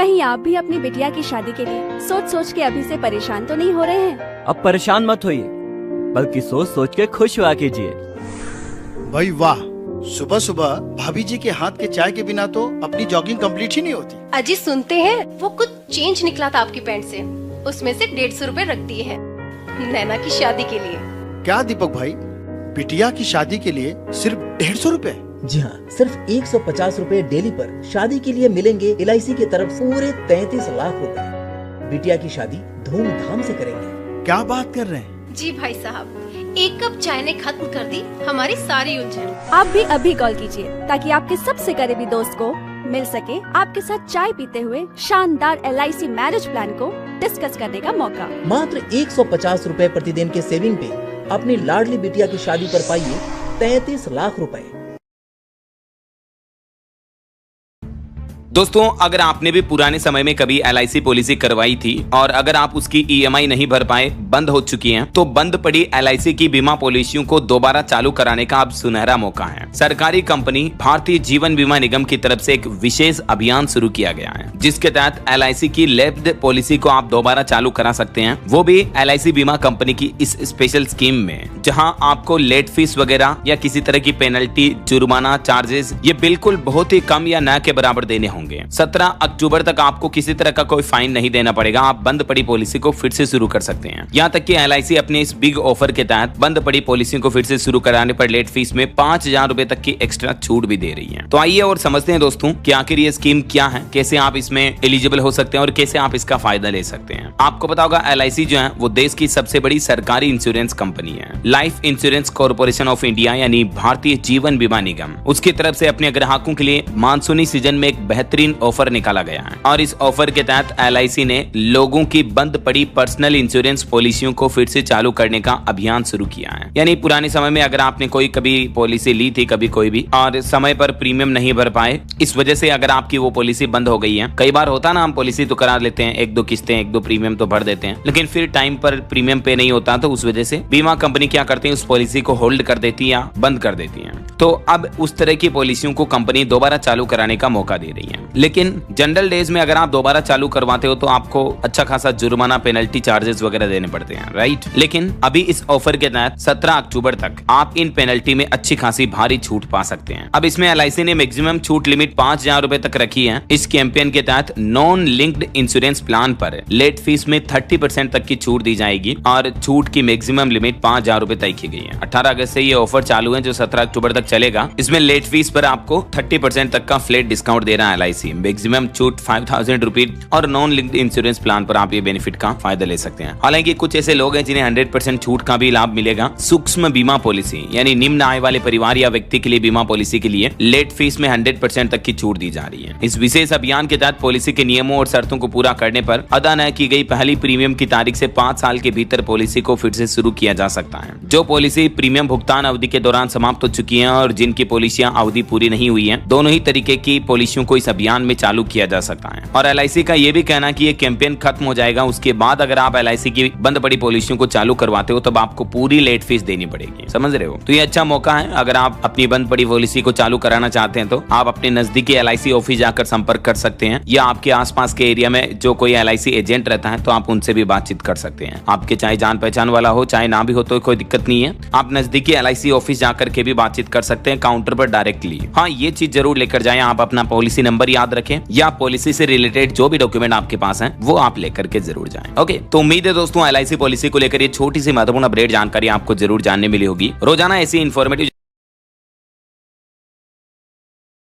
कहीं आप भी अपनी बिटिया की शादी के लिए सोच सोच के अभी से परेशान तो नहीं हो रहे हैं? अब परेशान मत होइए, बल्कि सोच सोच के खुश हुआ कीजिए। भाई वाह, सुबह सुबह भाभी जी के हाथ के चाय के बिना तो अपनी जॉगिंग कंप्लीट ही नहीं होती। अजी सुनते हैं, वो कुछ चेंज निकला था आपकी पैंट से, उसमें से 150 रूपए रख दिए हैं नैना की शादी के लिए। क्या दीपक भाई, बिटिया की शादी के लिए सिर्फ 150 रूपए? जी हाँ, सिर्फ 150 रूपए डेली पर शादी के लिए मिलेंगे LIC की तरफ से पूरे 33 लाख रुपए। बिटिया की शादी धूमधाम से करेंगे। क्या बात कर रहे हैं? जी भाई साहब, एक कप चाय ने खत्म कर दी हमारी सारी उलझन। आप भी अभी कॉल कीजिए ताकि आपके सबसे करीबी दोस्त को मिल सके आपके साथ चाय पीते हुए शानदार LIC मैरिज प्लान को डिस्कस करने का मौका। मात्र 150 रूपए प्रतिदिन के सेविंग पे अपनी लाडली बिटिया की शादी पर पाइए 33 लाख रुपए। दोस्तों, अगर आपने भी पुराने समय में कभी LIC पॉलिसी करवाई थी और अगर आप उसकी EMI नहीं भर पाए, बंद हो चुकी हैं, तो बंद पड़ी LIC की बीमा पॉलिसियों को दोबारा चालू कराने का अब सुनहरा मौका है। सरकारी कंपनी भारतीय जीवन बीमा निगम की तरफ से एक विशेष अभियान शुरू किया गया है, जिसके तहत LIC की लैप्ड पॉलिसी को आप दोबारा चालू करा सकते हैं, वो भी LIC बीमा कंपनी की इस स्पेशल स्कीम में, जहाँ आपको लेट फीस वगैरह या किसी तरह की पेनल्टी, जुर्माना, चार्जेस ये बिल्कुल बहुत ही कम या न के बराबर देने होंगे। 17 अक्टूबर तक आपको किसी तरह का कोई फाइन नहीं देना पड़ेगा। आप बंद पड़ी पॉलिसी को फिर से शुरू कर सकते हैं। यहाँ तक कि LIC अपने इस बिग ऑफर के तहत बंद पड़ी पॉलिसी को फिर से शुरू कराने पर लेट फीस में 5000 रुपए तक की एक्स्ट्रा छूट भी दे रही है। तो आइए और समझते हैं दोस्तों कि आखिर ये स्कीम क्या है, कैसे आप इसमें एलिजिबल हो सकते हैं और कैसे आप इसका फायदा ले सकते हैं। आपको पता होगा LIC जो है वो देश की सबसे बड़ी सरकारी इंश्योरेंस कंपनी है। Life insurance corporation of India यानी भारतीय जीवन बीमा निगम, उसकी तरफ से अपने ग्राहकों के लिए मानसूनी सीजन में एक बेहतरीन ऑफर निकाला गया है और इस ऑफर के तहत LIC ने लोगों की बंद पड़ी पर्सनल इंश्योरेंस पॉलिसियों को फिर से चालू करने का अभियान शुरू किया है। यानी पुराने समय में अगर आपने कोई कभी पॉलिसी ली थी, कभी कोई भी, और समय पर प्रीमियम नहीं भर पाए, इस वजह से अगर आपकी वो पॉलिसी बंद हो गई है, कई बार होता ना, हम पॉलिसी तो करा लेते हैं, 1-2 किस्तें, 1-2 प्रीमियम तो भर देते हैं, लेकिन फिर टाइम पर प्रीमियम पे नहीं होता, तो उस वजह से बीमा कंपनी क्या करती है, उस पॉलिसी को होल्ड कर देती है या बंद कर देती है। तो अब उस तरह की पॉलिसियों को कंपनी दोबारा चालू कराने का मौका दे रही है। लेकिन जनरल डेज में अगर आप दोबारा चालू करवाते हो तो आपको अच्छा खासा जुर्माना, पेनल्टी, चार्जेस वगैरह देने पड़ते हैं, राइट। लेकिन अभी इस ऑफर के तहत 17 अक्टूबर तक आप इन पेनल्टी में अच्छी खासी भारी छूट पा सकते हैं। अब इसमें LIC ने मैक्सिमम छूट लिमिट 5000 रुपए तक रखी है। इस कैंपेन के तहत नॉन लिंक्ड इंश्योरेंस प्लान पर लेट फीस में 30% तक की छूट दी जाएगी और छूट की मैक्सिमम लिमिट 5000 रुपए तय की गई है। 18 अगस्त से ये ऑफर चालू है जो 17 अक्टूबर तक चलेगा। इसमें लेट फीस पर आपको 30% तक का फ्लैट डिस्काउंट दे रहा है LIC। मैक्सिमम छूट 5000 रुपीज और नॉन लिंक्ड इंश्योरेंस प्लान पर आप ये बेनिफिट का फायदा ले सकते हैं। हालांकि कुछ ऐसे लोग हैं जिन्हें 100% छूट का भी लाभ मिलेगा। सूक्ष्म बीमा पॉलिसी यानी निम्न आय वाले परिवार या व्यक्ति के लिए बीमा पॉलिसी के लिए लेट फीस में 100% तक की छूट दी जा रही है। इस विशेष अभियान के तहत पॉलिसी के नियमों और शर्तों को पूरा करने पर अदा न की गई पहली प्रीमियम की तारीख से 5 साल के भीतर पॉलिसी को फिर से शुरू किया जा सकता है। जो पॉलिसी प्रीमियम भुगतान अवधि के दौरान समाप्त हो चुकी है और जिनकी पॉलिसियां अवधि पूरी नहीं हुई है, दोनों ही तरीके की पॉलिसियों को इस अभियान में चालू किया जा सकता है। और LIC का ये भी कहना कि ये कैंपेन खत्म हो जाएगा, उसके बाद अगर आप LIC की बंद पड़ी पॉलिसियों को चालू करवाते हो तब आपको पूरी लेट फीस देनी पड़ेगी। समझ रहे हो? तो ये अच्छा मौका है। अगर आप अपनी बंद पड़ी पॉलिसी को चालू कराना चाहते हैं तो आप अपने नजदीकी LIC ऑफिस जाकर संपर्क कर सकते हैं, या आपके आसपास के एरिया में जो कोई LIC एजेंट रहता है तो आप उनसे भी बातचीत कर सकते हैं। आपके चाहे जान पहचान वाला हो, चाहे ना भी हो, तो कोई दिक्कत नहीं है। आप नजदीकी LIC ऑफिस जाकर के भी बातचीत कर सकते हैं काउंटर पर डायरेक्टली। हाँ, ये चीज जरूर लेकर जाएं, आप अपना पॉलिसी नंबर याद रखें या पॉलिसी से रिलेटेड जो भी डॉक्यूमेंट आपके पास हैं वो आप लेकर के जरूर जाएं। ओके, तो उम्मीद है दोस्तों LIC पॉलिसी को लेकर ये छोटी सी महत्वपूर्ण अपडेट जानकारी आपको जरूर जानने मिली होगी। रोजाना ऐसी इन्फॉर्मेटिव